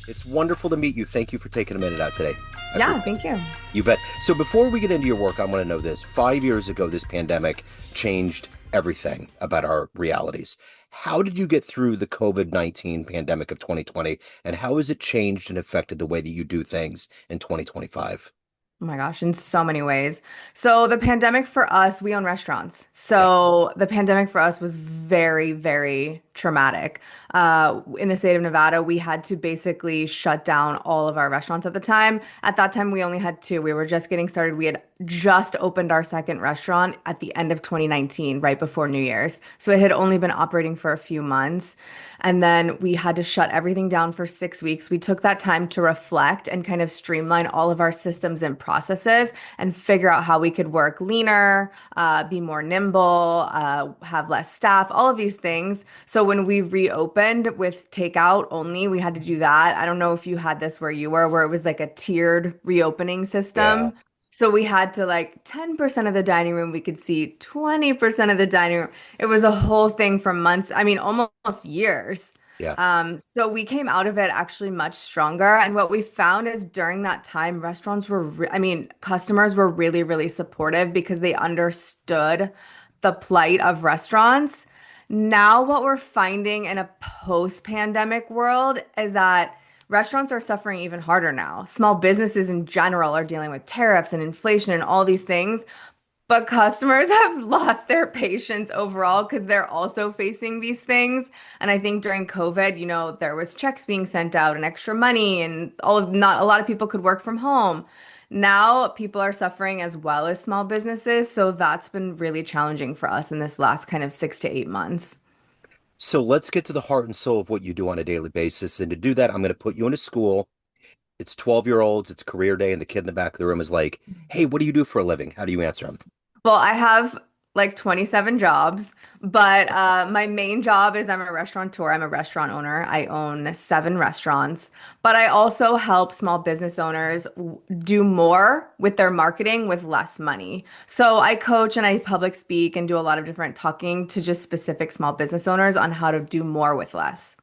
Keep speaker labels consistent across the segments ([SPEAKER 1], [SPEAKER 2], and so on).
[SPEAKER 1] It's wonderful to meet you. Thank you for taking a minute out today. I
[SPEAKER 2] Yeah,
[SPEAKER 1] appreciate it.
[SPEAKER 2] thank you.
[SPEAKER 1] You bet. So before we get into your work, I want to know this. 5 years ago, this pandemic changed everything about our realities. How did you get through the COVID-19 pandemic of 2020, and how has it changed and affected the way that you do things in 2025?
[SPEAKER 2] Oh my gosh, in so many ways. So the pandemic for us, we own restaurants.
[SPEAKER 1] Yeah.
[SPEAKER 2] So the pandemic for us was very, very traumatic. In the state of Nevada, we had to basically shut down all of our restaurants at the time. At that time, we only had two. We were just getting started. We had just opened our second restaurant at the end of 2019, right before New Year's. So it had only been operating for a few months. And then we had to shut everything down for 6 weeks. We took that time to reflect and kind of streamline all of our systems and processes and figure out how we could work leaner, be more nimble, have less staff, all of these things. So when we reopened with takeout only, we had to do that. I don't know if you had this where you were, where it was like a tiered reopening
[SPEAKER 1] Yeah.
[SPEAKER 2] system. So we had to like 10% of the dining room we could see, 20% of the dining room. It was a whole thing for months, I mean, almost years.
[SPEAKER 1] Yeah.
[SPEAKER 2] So we came out of it actually much stronger. And what we found is during that time, restaurants were, I mean, customers were really, really supportive because they understood the plight of restaurants. Now, what we're finding in a post-pandemic world is that restaurants are suffering even harder now. Small businesses in general are dealing with tariffs and inflation and all these things. But customers have lost their patience overall because they're also facing these things. And I think during COVID, there was checks being sent out and extra money and not a lot of people could work from home. Now people are suffering as well as small businesses. So that's been really challenging for us in this last kind of 6 to 8 months.
[SPEAKER 1] So let's get to the heart and soul of what you do on a daily basis. And to do that, I'm going to put you in a school. It's 12-year-olds, it's career day, and the kid in the back of the room is like, "Hey, what do you do for a living?" How do you answer them?
[SPEAKER 2] Well, I have like 27 jobs, but my main job is I'm a restaurateur. I'm a restaurant owner. I own 7 restaurants, but I also help small business owners do more with their marketing with less money. So I coach and I public speak and do a lot of different talking to just specific small business owners on how to do more with less.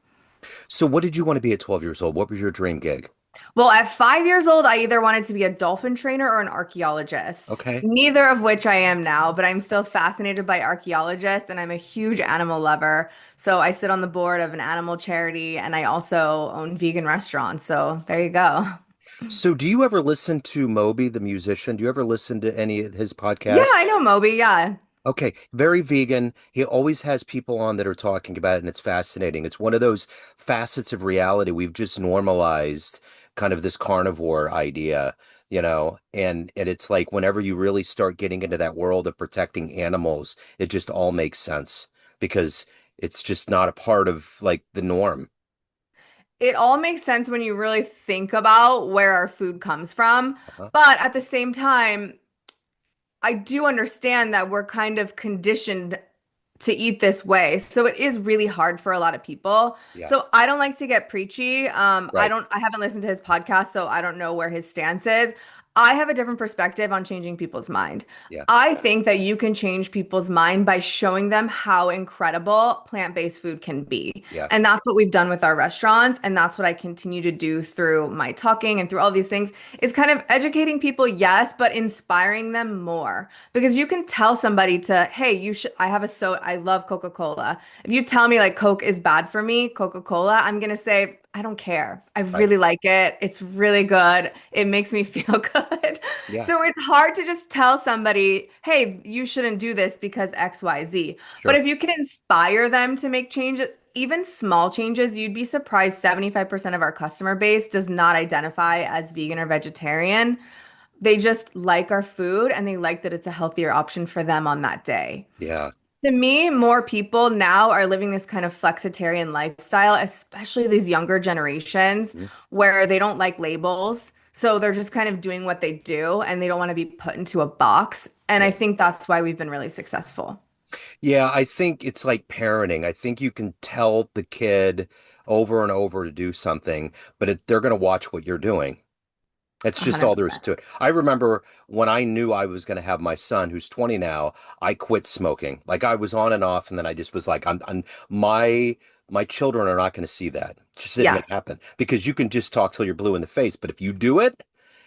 [SPEAKER 1] So what did you want to be at 12 years old? What was your dream gig?
[SPEAKER 2] Well, at 5 years old, I either wanted to be a dolphin trainer or an archaeologist.
[SPEAKER 1] Okay.
[SPEAKER 2] Neither of which I am now, but I'm still fascinated by archaeologists and I'm a huge animal lover. So I sit on the board of an animal charity and I also own vegan restaurants. So there you go.
[SPEAKER 1] So do you ever listen to Moby, the musician? Do you ever listen to any of his
[SPEAKER 2] Yeah, I
[SPEAKER 1] podcasts?
[SPEAKER 2] know Moby. Yeah.
[SPEAKER 1] Okay, very vegan. He always has people on that are talking about it, and it's fascinating. It's one of those facets of reality we've just normalized, kind of this carnivore idea, and it's like whenever you really start getting into that world of protecting animals, it just all makes sense because it's just not a part of like the norm.
[SPEAKER 2] It all makes sense when you really think about where our food comes from.
[SPEAKER 1] Uh-huh.
[SPEAKER 2] But at the same time, I do understand that we're kind of conditioned to eat this way. So it is really hard for a lot of people.
[SPEAKER 1] Yeah,
[SPEAKER 2] So I don't like to get preachy.
[SPEAKER 1] right.
[SPEAKER 2] I haven't listened to his podcast, so I don't know where his stance is. I have a different perspective on changing people's mind.
[SPEAKER 1] Yeah,
[SPEAKER 2] I think that you can change people's mind by showing them how incredible plant-based food can be.
[SPEAKER 1] yeah.
[SPEAKER 2] And that's what we've done with our restaurants. And that's what I continue to do through my talking and through all these things is kind of educating people, yes, but inspiring them more. Because you can tell somebody to, hey, I love Coca-Cola. If you tell me like Coke is bad for me, Coca-Cola, I'm gonna say, I don't care. I
[SPEAKER 1] Right.
[SPEAKER 2] really like it. It's really good. It makes me feel good.
[SPEAKER 1] Yeah,
[SPEAKER 2] So it's hard to just tell somebody, hey, you shouldn't do this because XYZ. But
[SPEAKER 1] sure.
[SPEAKER 2] if you can inspire them to make changes, even small changes, you'd be surprised 75% of our customer base does not identify as vegan or vegetarian. They just like our food and they like that it's a healthier option for them on that day.
[SPEAKER 1] Yeah.
[SPEAKER 2] To me, more people now are living this kind of flexitarian lifestyle, especially these younger generations
[SPEAKER 1] Mhm.
[SPEAKER 2] where they don't like labels. So they're just kind of doing what they do and they don't want to be put into a box. And I
[SPEAKER 1] Yeah.
[SPEAKER 2] think that's why we've been really successful.
[SPEAKER 1] Yeah, I think it's like parenting. I think you can tell the kid over and over to do something, but they're going to watch what you're doing. That's just all there is
[SPEAKER 2] 100%.
[SPEAKER 1] to it. I remember when I knew I was going to have my son, who's 20 now, I quit smoking. Like I was on and off, and then I just was like, my My children are not going to see that. It just isn't
[SPEAKER 2] Yeah,
[SPEAKER 1] going to happen because you can just talk till you're blue in the face. But if you do it,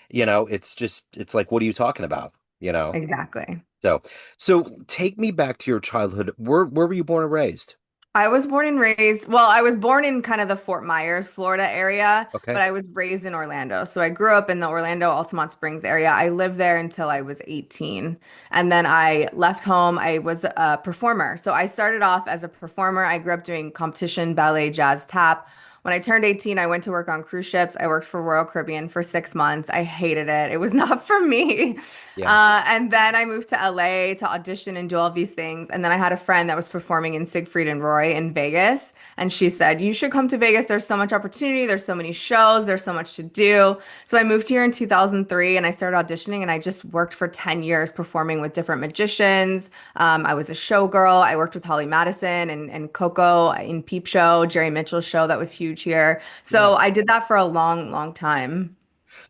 [SPEAKER 1] it's like, what are you talking about? You know?
[SPEAKER 2] exactly.
[SPEAKER 1] So, so take me back to your childhood. Where were you born and raised?
[SPEAKER 2] I was born and raised, well, I was born in kind of the Fort Myers, Florida area,
[SPEAKER 1] Okay.
[SPEAKER 2] but I was raised in Orlando. So I grew up in the Orlando, Altamont Springs area. I lived there until I was 18. And then I left home. I was a performer. So I started off as a performer. I grew up doing competition, ballet, jazz, tap. When I turned 18, I went to work on cruise ships. I worked for Royal Caribbean for 6 months. I hated it. It was not for me.
[SPEAKER 1] Yeah.
[SPEAKER 2] And then I moved to LA to audition and do all these things. And then I had a friend that was performing in Siegfried and Roy in Vegas. And she said, "You should come to Vegas. There's so much opportunity. There's so many shows. There's so much to do." So I moved here in 2003 and I started auditioning and I just worked for 10 years performing with different magicians. I was a showgirl. I worked with Holly Madison and Coco in Peep Show, Jerry Mitchell's show that was huge here.
[SPEAKER 1] Yeah.
[SPEAKER 2] So I did that for a long, long time.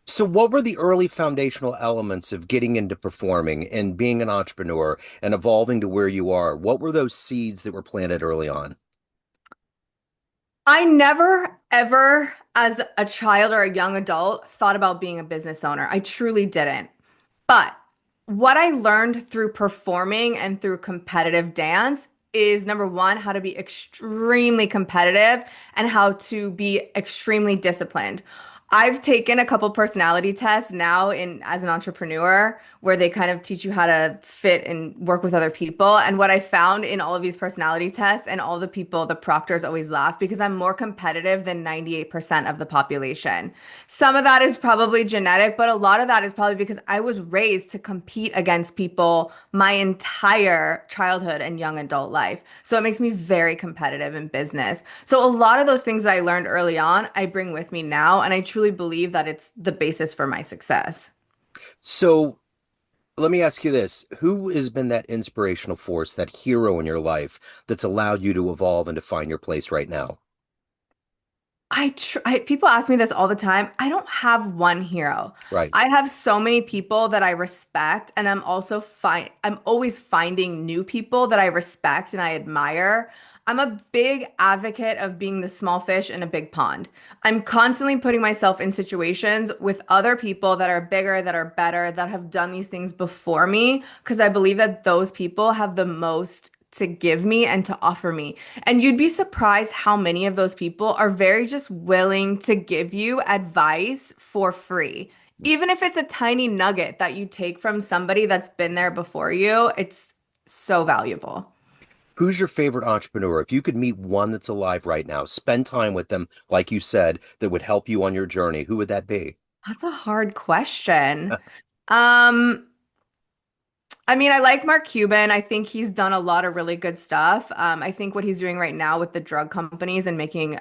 [SPEAKER 1] So what were the early foundational elements of getting into performing and being an entrepreneur and evolving to where you are? What were those seeds that were planted early on?
[SPEAKER 2] I never, ever, as a child or a young adult, thought about being a business owner. I truly didn't. But what I learned through performing and through competitive dance is number one, how to be extremely competitive and how to be extremely disciplined. I've taken a couple personality tests now in as an entrepreneur where they kind of teach you how to fit and work with other people. And what I found in all of these personality tests and all the people, the proctors always laugh because I'm more competitive than 98% of the population. Some of that is probably genetic, but a lot of that is probably because I was raised to compete against people my entire childhood and young adult life. So it makes me very competitive in business. So a lot of those things that I learned early on, I bring with me now, and I truly believe that it's the basis for my success.
[SPEAKER 1] So let me ask you this. Who has been that inspirational force, that hero in your life that's allowed you to evolve and to find your place right now?
[SPEAKER 2] People ask me this all the time. I don't have one hero.
[SPEAKER 1] Right.
[SPEAKER 2] I have so many people that I respect, and I'm always finding new people that I respect and I admire. I'm a big advocate of being the small fish in a big pond. I'm constantly putting myself in situations with other people that are bigger, that are better, that have done these things before me, because I believe that those people have the most to give me and to offer me. And you'd be surprised how many of those people are very just willing to give you advice for free. Even if it's a tiny nugget that you take from somebody that's been there before you, it's so valuable.
[SPEAKER 1] Who's your favorite entrepreneur? If you could meet one that's alive right now, spend time with them, like you said, that would help you on your journey, who would that be?
[SPEAKER 2] That's a hard question. Um, I mean, I like Mark Cuban. I think he's done a lot of really good stuff. I think what he's doing right now with the drug companies and making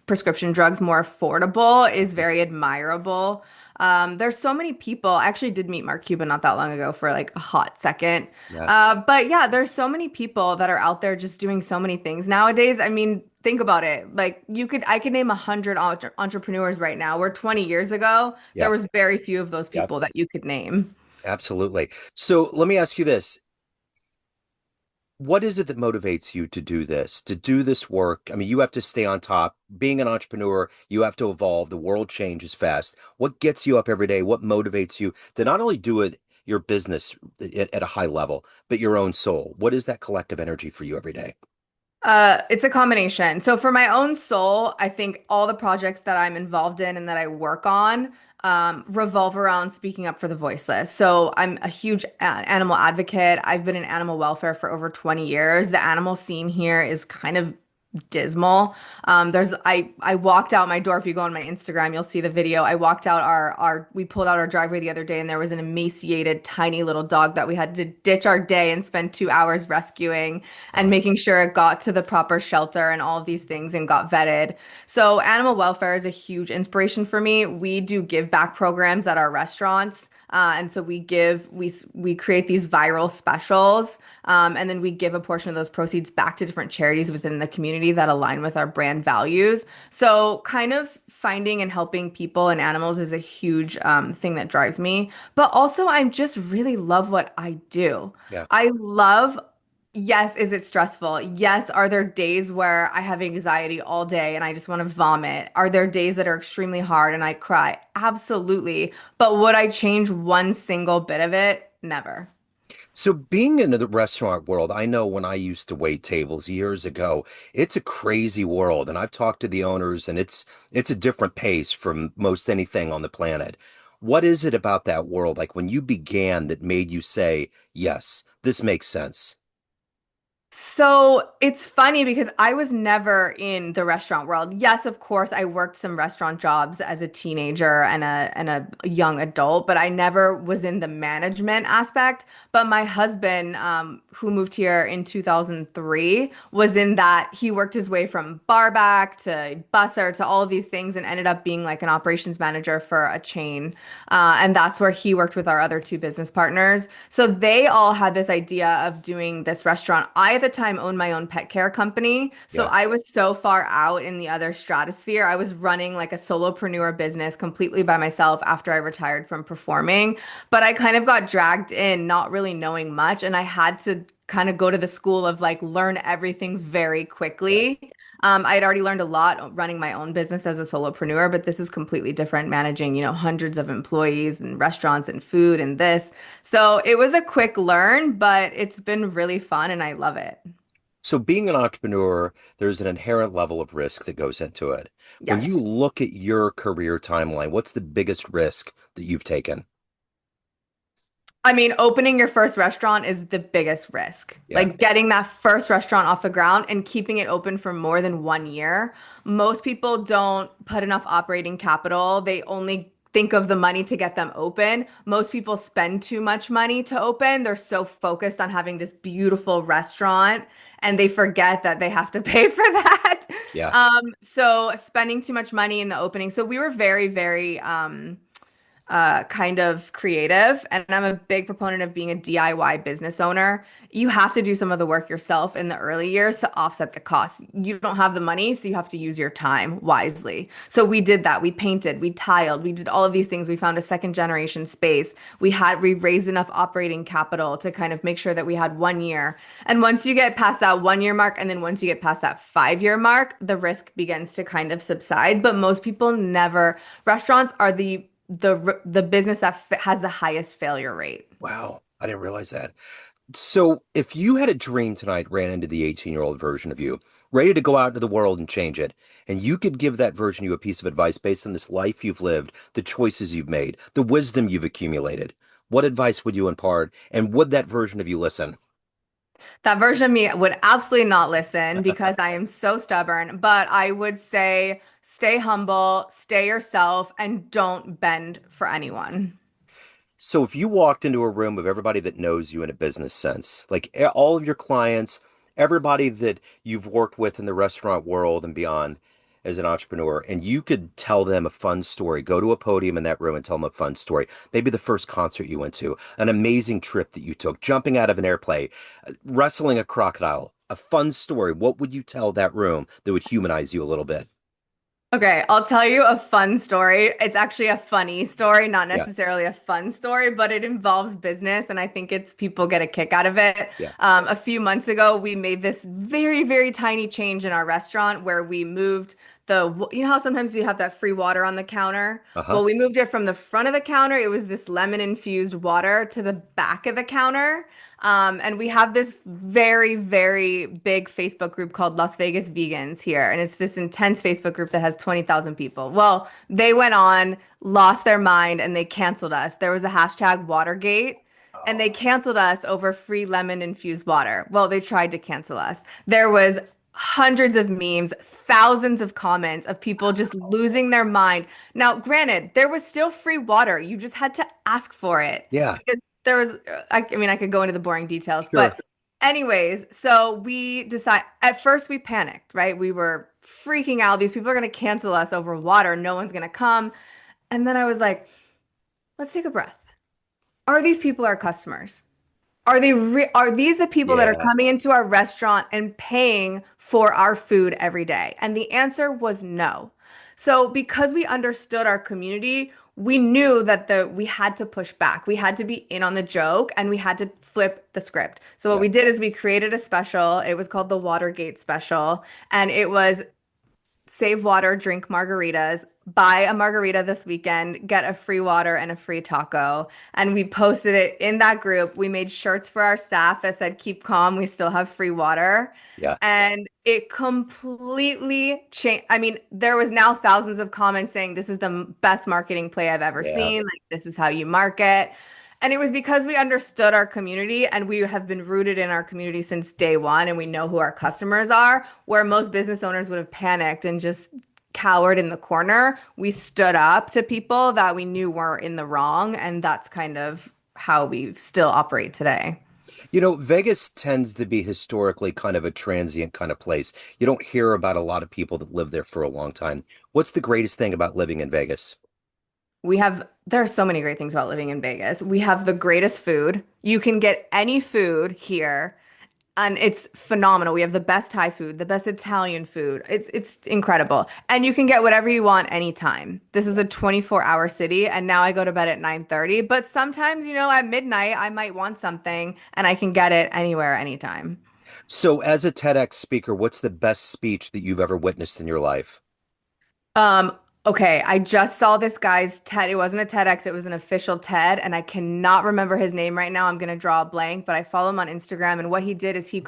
[SPEAKER 2] prescription drugs more affordable is very admirable. There's so many people. I actually did meet Mark Cuban not that long ago for like a hot second.
[SPEAKER 1] Yeah.
[SPEAKER 2] But yeah, there's so many people that are out there just doing so many things nowadays. I mean, think about it. Like I could name 100 entrepreneurs right now, where 20 years ago, there
[SPEAKER 1] Yep.
[SPEAKER 2] was very few of those
[SPEAKER 1] Yep.
[SPEAKER 2] people that you could name.
[SPEAKER 1] Absolutely. So let me ask you this. What is it that motivates you to do this work? I mean, you have to stay on top. Being an entrepreneur, you have to evolve. The world changes fast. What gets you up every day? What motivates you to not only do it, your business at a high level, but your own soul? What is that collective energy for you every day?
[SPEAKER 2] It's a combination. So for my own soul, I think all the projects that I'm involved in and that I work on revolve around speaking up for the voiceless. So I'm a huge animal advocate. I've been in animal welfare for over 20 years. The animal scene here is kind of dismal. I walked out my door. If you go on my Instagram, you'll see the video. I walked out our we pulled out our driveway the other day and there was an emaciated tiny little dog that we had to ditch our day and spend 2 hours rescuing and
[SPEAKER 1] Wow.
[SPEAKER 2] making sure it got to the proper shelter and all of these things and got vetted. So animal welfare is a huge inspiration for me. We do give back programs at our restaurants. And so we create these viral specials, and then we give a portion of those proceeds back to different charities within the community that align with our brand values. So kind of finding and helping people and animals is a huge thing that drives me. But also, I just really love what I do.
[SPEAKER 1] Yeah.
[SPEAKER 2] I love Yes, is it stressful? Yes, are there days where I have anxiety all day and I just want to vomit? Are there days that are extremely hard and I cry? Absolutely. But would I change one single bit of it? Never.
[SPEAKER 1] So being in the restaurant world, I know when I used to wait tables years ago, it's a crazy world. And I've talked to the owners and it's a different pace from most anything on the planet. What is it about that world, like when you began, that made you say, yes, this makes sense?
[SPEAKER 2] So it's funny because I was never in the restaurant world. Yes, of course, I worked some restaurant jobs as a teenager and a young adult, but I never was in the management aspect. But my husband, who moved here in 2003, was in that. He worked his way from bar back to busser to all of these things and ended up being like an operations manager for a chain. And that's where he worked with our other two business partners. So they all had this idea of doing this restaurant. I, at the time, owned my own pet care company. So
[SPEAKER 1] Yeah.
[SPEAKER 2] I was so far out in the other stratosphere. I was running like a solopreneur business completely by myself after I retired from performing. But I kind of got dragged in, not really knowing much. And I had to kind of go to the school of like learn everything very
[SPEAKER 1] Yeah.
[SPEAKER 2] quickly. I had already learned a lot running my own business as a solopreneur, but this is completely different, managing, hundreds of employees and restaurants and food and this. So it was a quick learn, but it's been really fun and I love it.
[SPEAKER 1] So being an entrepreneur, there's an inherent level of risk that goes into it. When you
[SPEAKER 2] Yes.
[SPEAKER 1] look at your career timeline, what's the biggest risk that you've taken?
[SPEAKER 2] I mean, opening your first restaurant is the biggest risk.
[SPEAKER 1] Yeah.
[SPEAKER 2] Like getting that first restaurant off the ground and keeping it open for more than 1 year. Most people don't put enough operating capital. They only think of the money to get them open. Most people spend too much money to open. They're so focused on having this beautiful restaurant and they forget that they have to pay for that.
[SPEAKER 1] Yeah.
[SPEAKER 2] So spending too much money in the opening. So we were very, very kind of creative. And I'm a big proponent of being a DIY business owner. You have to do some of the work yourself in the early years to offset the costs. You don't have the money, so you have to use your time wisely. So we did that. We painted, we tiled, we did all of these things. We found a second generation space. We raised enough operating capital to kind of make sure that we had 1 year. And once you get past that 1 year mark, and then once you get past that 5 year mark, the risk begins to kind of subside. But most people never, restaurants are the business that has the highest failure rate.
[SPEAKER 1] Wow. I didn't realize that. So if you had a dream tonight, ran into the 18-year-old version of you, ready to go out into the world and change it, and you could give that version of you a piece of advice based on this life you've lived, the choices you've made, the wisdom you've accumulated, what advice would you impart? And would that version of you listen?
[SPEAKER 2] That version of me would absolutely not listen because I am so stubborn, but I would say stay humble, stay yourself, and don't bend for anyone.
[SPEAKER 1] So if you walked into a room of everybody that knows you in a business sense, like all of your clients, everybody that you've worked with in the restaurant world and beyond as an entrepreneur, and you could tell them a fun story, go to a podium in that room and tell them a fun story. Maybe the first concert you went to, an amazing trip that you took, jumping out of an airplane, wrestling a crocodile, a fun story. What would you tell that room that would humanize you a little bit?
[SPEAKER 2] Okay, I'll tell you a fun story. It's actually a funny story, not
[SPEAKER 1] Yeah,
[SPEAKER 2] necessarily a fun story, but it involves business, and I think it's people get a kick out of it.
[SPEAKER 1] yeah.
[SPEAKER 2] A few months ago, we made this very, very tiny change in our restaurant where we moved you know how sometimes you have that free water on the counter?
[SPEAKER 1] Uh-huh.
[SPEAKER 2] Well, we moved it from the front of the counter. It was this lemon infused water to the back of the counter. And we have this very, very big Facebook group called Las Vegas Vegans here. And it's this intense Facebook group that has 20,000 people. Well, they went on, lost their mind, and they canceled us. There was a hashtag Watergate. And they
[SPEAKER 1] Oh,
[SPEAKER 2] canceled us over free lemon infused water. Well, they tried to cancel us. There was hundreds of memes, thousands of comments of people just losing their mind. Now, granted, there was still free water. You just had to ask for it
[SPEAKER 1] yeah,
[SPEAKER 2] because there was, I mean, I could go into the boring details,
[SPEAKER 1] sure.
[SPEAKER 2] but anyways, so we decide, at first we panicked, right? We were freaking out. These people are going to cancel us over water. No one's going to come. And then I was like, let's take a breath. Are these people our customers? Are these the people that are
[SPEAKER 1] Yeah.
[SPEAKER 2] coming into our restaurant and paying for our food every day? And the answer was no. So because we understood our community, we knew that we had to push back. We had to be in on the joke and we had to flip the script. So what
[SPEAKER 1] Yeah.
[SPEAKER 2] we did is we created a special. It was called the Watergate special, and it was save water, drink margaritas, buy a margarita this weekend, get a free water and a free taco. And we posted it in that group. We made shirts for our staff that said, keep calm, we still have free water.
[SPEAKER 1] Yeah.
[SPEAKER 2] And it completely changed. I mean, there was now thousands of comments saying this is the best marketing play I've ever
[SPEAKER 1] Yeah.
[SPEAKER 2] seen. Like, this is how you market. And it was because we understood our community and we have been rooted in our community since day one and we know who our customers are, where most business owners would have panicked and just cowered in the corner. We stood up to people that we knew were in the wrong, and that's kind of how we still operate today.
[SPEAKER 1] Vegas tends to be historically kind of a transient kind of place. You don't hear about a lot of people that live there for a long time. What's the greatest thing about living in Vegas?
[SPEAKER 2] There are so many great things about living in Vegas. We have the greatest food. You can get any food here and it's phenomenal. We have the best Thai food, the best Italian food. It's incredible. And you can get whatever you want anytime. This is a 24-hour city and now I go to bed at 9:30, but sometimes, at midnight I might want something and I can get it anywhere anytime.
[SPEAKER 1] So, as a TEDx speaker, what's the best speech that you've ever witnessed in your life?
[SPEAKER 2] Um, okay, I just saw this guy's TED. It wasn't a TEDx, it was an official TED, and I cannot remember his name right now. I'm gonna draw a blank, but I follow him on Instagram, and what he did is he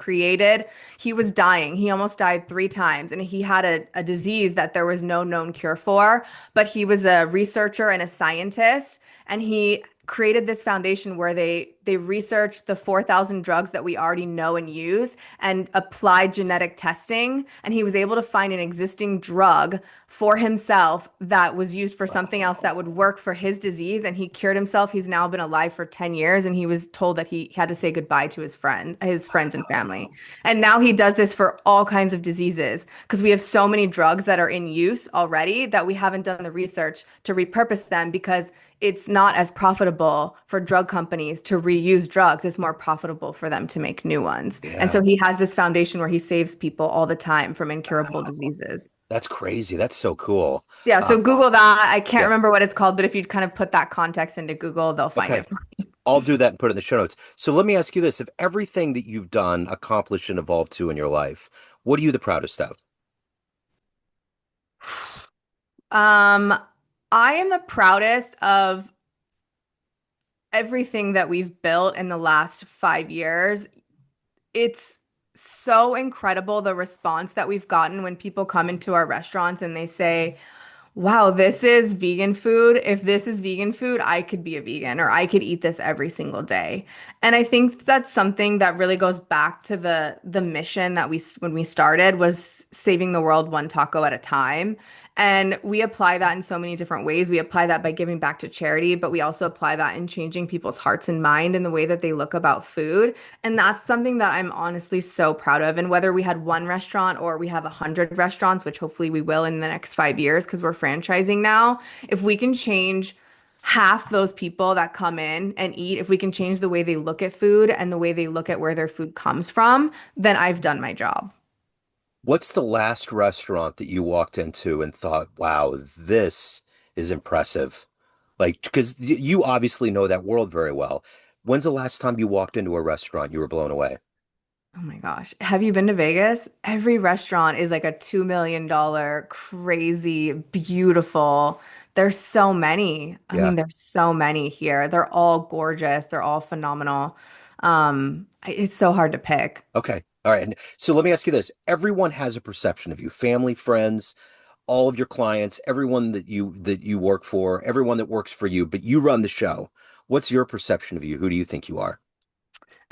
[SPEAKER 2] was dying. He almost died 3 times, and he had a disease that there was no known cure for, but he was a researcher and a scientist, and he created this foundation where they researched the 4,000 drugs that we already know and use and applied genetic testing, and he was able to find an existing drug for himself that was used for something else that would work for his disease, and he cured himself. He's now been alive for 10 years and he was told that he had to say goodbye to his friends and family. And now he does this for all kinds of diseases because we have so many drugs that are in use already that we haven't done the research to repurpose them because it's not as profitable for drug companies to reuse drugs. It's more profitable for them to make new ones. And
[SPEAKER 1] Yeah.
[SPEAKER 2] so he has this foundation where he saves people all the time from incurable diseases.
[SPEAKER 1] That's crazy. That's so cool.
[SPEAKER 2] Yeah,
[SPEAKER 1] Uh,
[SPEAKER 2] so Google that. I can't
[SPEAKER 1] yeah.
[SPEAKER 2] remember what it's called, but if you kind of put that context into Google, they'll find
[SPEAKER 1] Okay.
[SPEAKER 2] it.
[SPEAKER 1] I'll do that and put it in the show notes. So let me ask you this. If everything that you've done, accomplished, and evolved to in your life, what are you the proudest of?
[SPEAKER 2] Um, I am the proudest of everything that we've built in the last 5 years. It's so incredible the response that we've gotten when people come into our restaurants and they say, wow, this is vegan food. If this is vegan food, I could be a vegan or I could eat this every single day. And I think that's something that really goes back to the mission that when we started was saving the world one taco at a time. And we apply that in so many different ways. We apply that by giving back to charity, but we also apply that in changing people's hearts and mind and the way that they look about food. And that's something that I'm honestly so proud of. And whether we had one restaurant or we have 100 restaurants, which hopefully we will in the next 5 years because we're franchising now, if we can change half those people that come in and eat, if we can change the way they look at food and the way they look at where their food comes from, then I've done my job.
[SPEAKER 1] What's the last restaurant that you walked into and thought, wow, this is impressive? Like, because you obviously know that world very well. When's the last time you walked into a restaurant you were blown away?
[SPEAKER 2] Oh my gosh. Have you been to Vegas? Every restaurant is like a $2 million crazy, beautiful. There's so many. I
[SPEAKER 1] Yeah.
[SPEAKER 2] mean, there's so many here. They're all gorgeous. They're all phenomenal. It's so hard to pick.
[SPEAKER 1] Okay. All right. And so let me ask you this. Everyone has a perception of you, family, friends, all of your clients, everyone that you work for, everyone that works for you, but you run the show. What's your perception of you? Who do you think you are?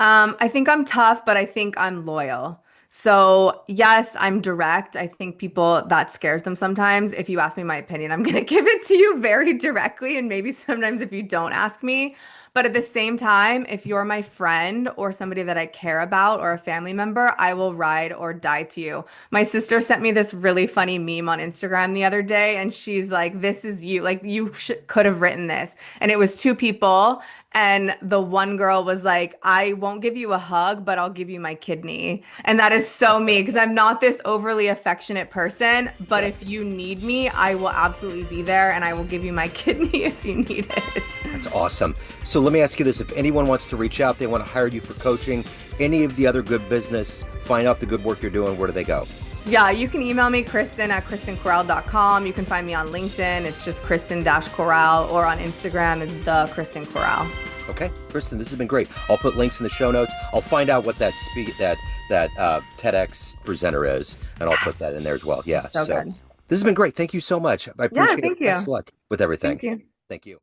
[SPEAKER 2] I think I'm tough, but I think I'm loyal. So, yes, I'm direct. I think people that scares them sometimes. If you ask me my opinion, I'm going to give it to you very directly. And maybe sometimes if you don't ask me, But at the same time, if you're my friend or somebody that I care about or a family member, I will ride or die to you. My sister sent me this really funny meme on Instagram the other day, and she's like, "This is you. Like, you could have written this." And it was two people. And the one girl was like, I won't give you a hug, but I'll give you my kidney. And that is so me because I'm not this overly affectionate person. But
[SPEAKER 1] Yeah.
[SPEAKER 2] if you need me, I will absolutely be there and I will give you my kidney if you need it.
[SPEAKER 1] That's awesome. So let me ask you this. If anyone wants to reach out, they want to hire you for coaching, any of the other good business, find out the good work you're doing, where do they go?
[SPEAKER 2] Yeah, you can email me, Kristen at kristencorral.com. You can find me on LinkedIn. It's just Kristen-Corral, or on Instagram is the Kristen Corral.
[SPEAKER 1] Okay, Kristen, this has been great. I'll put links in the show notes. I'll find out what that TEDx presenter is, and I'll put
[SPEAKER 2] Yes.
[SPEAKER 1] that in there as well. Yeah.
[SPEAKER 2] So
[SPEAKER 1] So
[SPEAKER 2] good.
[SPEAKER 1] this has been great. Thank you so much. I
[SPEAKER 2] Yeah,
[SPEAKER 1] appreciate it.
[SPEAKER 2] thank you.
[SPEAKER 1] Best of luck with everything.
[SPEAKER 2] Thank you.
[SPEAKER 1] Thank you.